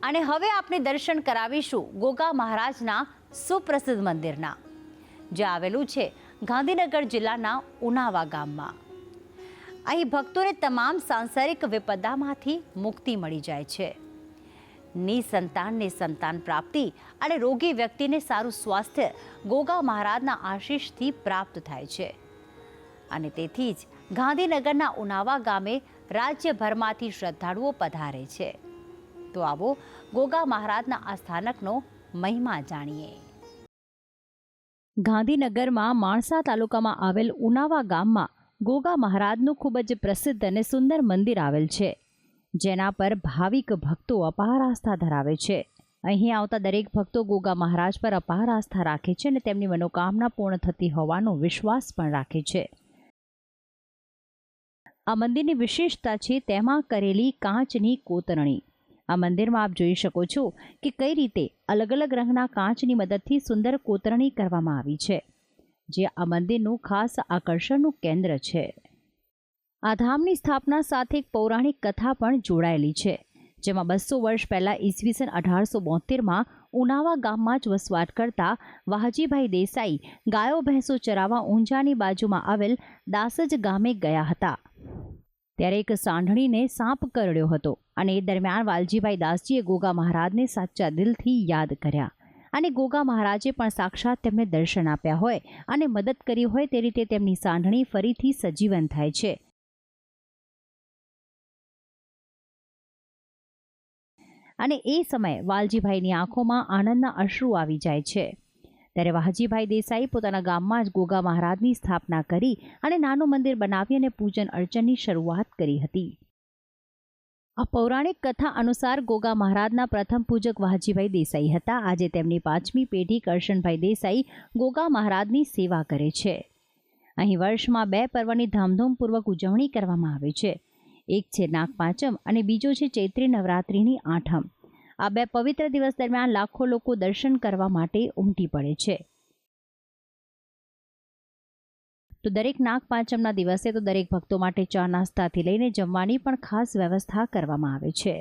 અને હવે આપણે દર્શન કરાવીશું ગોગા મહારાજના સુપ્રસિદ્ધ મંદિરના, જે આવેલું છે ગાંધીનગર જિલ્લાના ઉનાવા ગામમાં. અહીં ભક્તોને તમામ સાંસારિક વિપદામાંથી મુક્તિ મળી જાય છે. નિસંતાનને સંતાન પ્રાપ્તિ અને રોગી વ્યક્તિને સારું સ્વાસ્થ્ય ગોગા મહારાજના આશીષથી પ્રાપ્ત થાય છે. અને તેથી જ ગાંધીનગરના ઉનાવા ગામે રાજ્યભરમાંથી શ્રદ્ધાળુઓ પધારે છે. તો આવો ગોગા મહારાજના આ સ્થાનકનો મહિમા જાણીએ. ગાંધીનગરમાં માણસા તાલુકામાં આવેલ ઉનાવા ગામમાં ગોગા મહારાજનું ખૂબ જ પ્રસિદ્ધ અને સુંદર મંદિર આવેલ છે, જેના પર ભાવિક ભક્તો અપાર આસ્થા ધરાવે છે. અહીં આવતા દરેક ભક્તો ગોગા મહારાજ પર અપાર આસ્થા રાખે છે અને તેમની મનોકામના પૂર્ણ થતી હોવાનો વિશ્વાસ પણ રાખે છે. આ મંદિરની વિશેષતા છે તેમાં કરેલી કાચની કોતરણી. આ મંદિરમાં આપ જોઈ શકો છો કે કઈ રીતે અલગ અલગ રંગના કાચની મદદથી સુંદર કોતરણી કરવામાં આવી છે, જે આ મંદિરનું ખાસ આકર્ષણનું કેન્દ્ર છે. આ ધામની સ્થાપના સાથે એક પૌરાણિક કથા પણ જોડાયેલી છે, જેમાં 200 વર્ષ પહેલાં ઈસવીસન 1872માં ઉનાવા ગામમાં જ વસવાટ કરતા વાહજીભાઈ દેસાઈ ગાયો ભેંસો ચરાવવા ઊંઝાની બાજુમાં આવેલ દાસજ ગામે ગયા હતા. ત્યારે એક સાંઢણીને સાપ કરડ્યો હતો અને એ દરમિયાન વાલજીભાઈ દાસજીએ ગોગા મહારાજને સાચા દિલથી યાદ કર્યા અને ગોગા મહારાજે પણ સાક્ષાત તેમને દર્શન આપ્યા હોય અને મદદ કરી હોય તે રીતે તેમની સાંઢણી ફરીથી સજીવન થાય છે. અને એ સમયે વાલજીભાઈની આંખોમાં આનંદના અશ્રુ આવી જાય છે. ત્યારે વાહજીભાઈ દેસાઈ પોતાના ગામમાં જ ગોગા મહારાજની સ્થાપના કરી અને નાનું મંદિર બનાવી અને પૂજન અર્ચનની શરૂઆત કરી હતી. આ પૌરાણિક કથા અનુસાર ગોગા મહારાજના પ્રથમ પૂજક વાહજીભાઈ દેસાઈ હતા. આજે તેમની 5મી પેઢી કરશનભાઈ દેસાઈ ગોગા મહારાજની સેવા કરે છે. અહીં વર્ષમાં 2 પર્વની ધામધૂમપૂર્વક ઉજવણી કરવામાં આવે છે. એક છે નાગપાંચમ અને બીજો છે ચૈત્રી નવરાત્રિની આઠમ. આ 2 પવિત્ર દિવસ દરમિયાન લાખો લોકો દર્શન કરવા માટે ઉમટી પડે છે. તો દરેક નાગપાંચમના દિવસે તો દરેક ભક્તો માટે ચા નાસ્તાથી લઈને જમવાની પણ ખાસ વ્યવસ્થા કરવામાં આવે છે.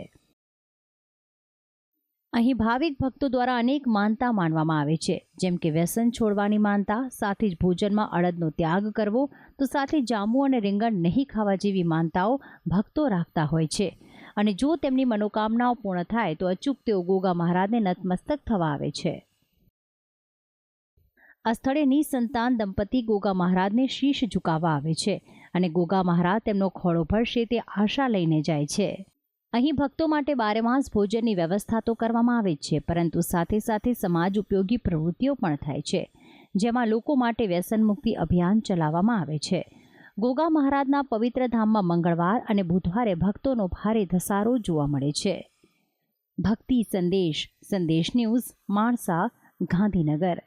અહીં ભાવિક ભક્તો દ્વારા અનેક માનતા માનવામાં આવે છે, જેમ કે વ્યસન છોડવાની માનતા, સાથે જ ભોજનમાં અડદનો ત્યાગ કરવો, તો સાથે જાંબુ અને રીંગણ નહીં ખાવા જેવી માનતાઓ ભક્તો રાખતા હોય છે. અને જો તેમની મનોકામનાઓ પૂર્ણ થાય તો અચૂક તેઓ ગોગા મહારાજને નતમસ્તક થવા આવે છે. આ સ્થળે નિસંતાન દંપતી ગોગા મહારાજને શીશ ઝુકાવવા આવે છે અને ગોગા મહારાજ તેમનો ખોળો ભરશે તે આશા લઈને જાય છે. અહીં ભક્તો માટે 12 માસ ભોજનની વ્યવસ્થા તો કરવામાં આવે છે, પરંતુ સાથે સાથે સમાજ ઉપયોગી પ્રવૃત્તિઓ પણ થાય છે, જેમાં લોકો માટે વ્યસન મુક્તિ અભિયાન ચલાવવામાં આવે છે. ગોગા મહારાજના પવિત્ર ધામમાં મંગળવાર અને બુધવારે ભક્તોનો ભારે ધસારો જોવા મળે છે. ભક્તિ સંદેશ ન્યૂઝ, માણસા, ગાંધીનગર.